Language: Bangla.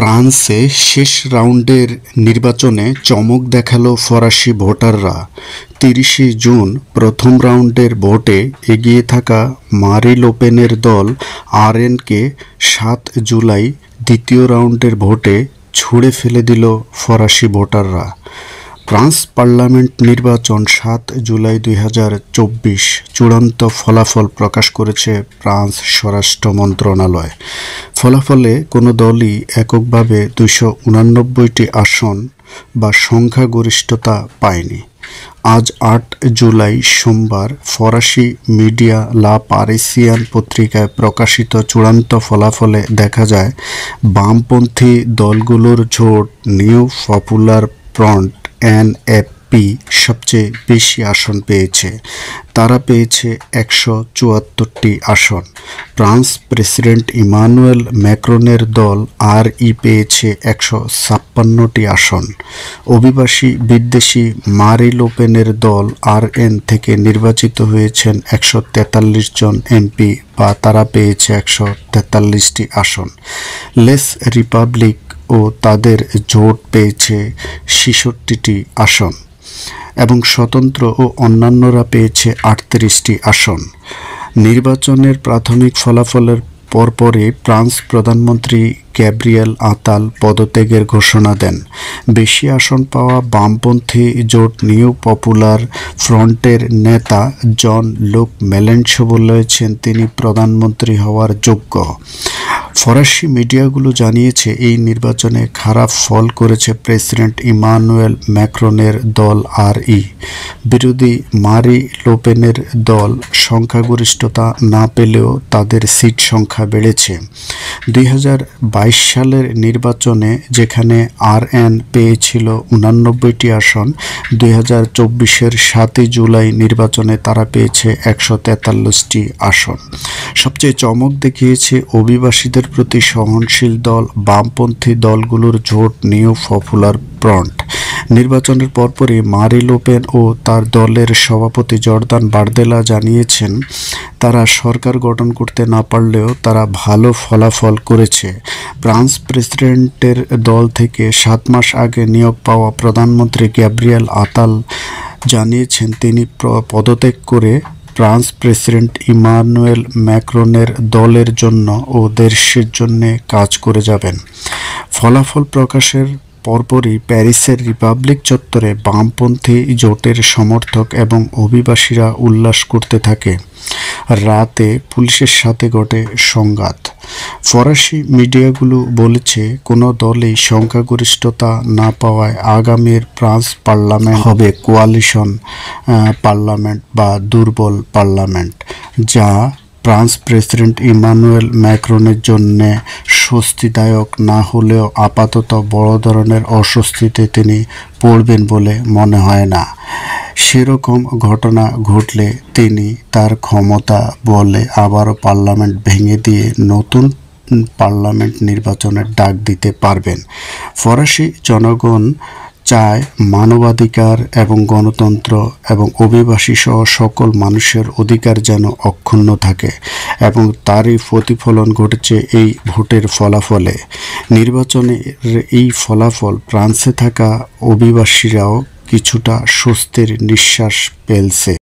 ফ্রান্সে শেষ রাউন্ডের নির্বাচনে চমক দেখালো ফরাসি ভোটাররা। 30শে জুন প্রথম রাউন্ডের ভোটে এগিয়ে থাকা মারি লোপেনের দল আরএনকে 7 জুলাই দ্বিতীয় রাউন্ডের ভোটে ছুঁড়ে ফেলে দিল ফরাসি ভোটাররা। ফ্রান্স পার্লামেন্ট নির্বাচন 7 জুলাই 2024 চূড়ান্ত ফলাফল প্রকাশ করেছে ফ্রান্স স্বরাষ্ট্র মন্ত্রণালয়। ফলাফলে কোনো দলই এককভাবে 289টি আসন বা সংখ্যাগরিষ্ঠতা পায়নি। আজ 8 জুলাই সোমবার ফরাসি মিডিয়া লা পারিসিয়ান পত্রিকায় প্রকাশিত চূড়ান্ত ফলাফলে দেখা যায়, বামপন্থী দলগুলোর জোট নিউ পপুলার ফ্রন্ট এনএপি সবচেয়ে বেশি আসন পেয়েছে। তারা পেয়েছে 174টি আসন। ফ্রান্স প্রেসিডেন্ট ইমানুয়েল ম্যাক্রনের দল আরই পেয়েছে 156টি আসন। অভিবাসী বিদ্বেষী মারি লোপেনের দল আরএন থেকে নির্বাচিত হয়েছেন 143 জন এমপি, বা তারা পেয়েছে 143টি আসন। লেস রিপাবলিক ও তাদের জোট পেয়েছে 66টি আসন এবং স্বতন্ত্র ও অন্যান্যরা পেয়েছে 38টি আসন। নির্বাচনের প্রাথমিক ফলাফলের পরপরই ফ্রান্স প্রধানমন্ত্রী গ্যাব্রিয়েল আতাল পদত্যাগের ঘোষণা দেন। বেশি আসন পাওয়া বামপন্থী জোট নিউ পপুলার ফ্রন্টের নেতা জন লুক মেলেনশো বলেছেন তিনি প্রধানমন্ত্রী হওয়ার যোগ্য। ফরাসি মিডিয়াগুলো জানিয়েছে এই নির্বাচনে খারাপ ফল করেছে প্রেসিডেন্ট ইমানুয়েল ম্যাক্রনের দল আরই। বিরোধী মারি লোপেনের দল সংখ্যাগরিষ্ঠতা না পেলেও তাদের সিট সংখ্যা বেড়েছে। 2022 সালের নির্বাচনে যেখানে আরএন পেয়েছিল 89টি আসন, 2024-এর 7 জুলাই নির্বাচনে তারা পেয়েছে 143টি আসন। সবচেয়ে চমক দেখিয়েছে অভিবাসীদের প্রতি সহনশীল দল বামপন্থী দলগুলোর জোট নিউ পপুলার ফ্রন্ট। নির্বাচনের পরপরই মারি লোপেন ও তার দলের সভাপতি জর্দান বারদেলা জানিয়েছেন তারা সরকার গঠন করতে না পারলেও তারা ভালো ফলাফল করেছে। ফ্রান্স প্রেসিডেন্টের দল থেকে 7 মাস আগে নিয়োগ পাওয়া প্রধানমন্ত্রী গ্যাব্রিয়েল আতাল জানিয়েছেন তিনি পদত্যাগ করে ফ্রান্স প্রেসিডেন্ট ইমানুয়েল ম্যাক্রনের দলের জন্য ও দেশের জন্য কাজ করে যাবেন। ফলাফল প্রকাশের পরপরই প্যারিসের রিপাবলিক চত্বরে বামপন্থী জোটের সমর্থক এবং অভিবাসীরা উল্লাস করতে থাকে। রাতে পুলিশের সাথে ঘটে সংঘাত। ফরাসি মিডিয়াগুলো বলেছে কোনো দলই সংখ্যাগরিষ্ঠতা না পাওয়ায় আগামীর ফ্রান্স পার্লামেন্ট হবে কোয়ালিশন পার্লামেন্ট বা দুর্বল পার্লামেন্ট, যা ফ্রান্স প্রেসিডেন্ট ইমানুয়েল ম্যাক্রনের জন্য স্বস্তিদায়ক না হলেও আপাতত বড় ধরনের অস্বস্তিতে তিনি পড়বেন বলে মনে হয় না। সেরকম ঘটনা ঘটলে তিনি তার ক্ষমতা বলে আবারও পার্লামেন্ট ভেঙে দিয়ে নতুন পার্লামেন্ট নির্বাচনের ডাক দিতে পারবেন। ফরাসি জনগণ চায় মানবাধিকার এবং গণতন্ত্র এবং অভিবাসী সহ সকল মানুষের অধিকার যেন অক্ষুণ্ণ থাকে, এবং তারই প্রতিফলন ঘটেছে এই ভোটের ফলাফলে। নির্বাচনের এই ফলাফল ফ্রান্সে থাকা অভিবাসীরাও কিছুটা স্বস্তির নিঃশ্বাস ফেলছে।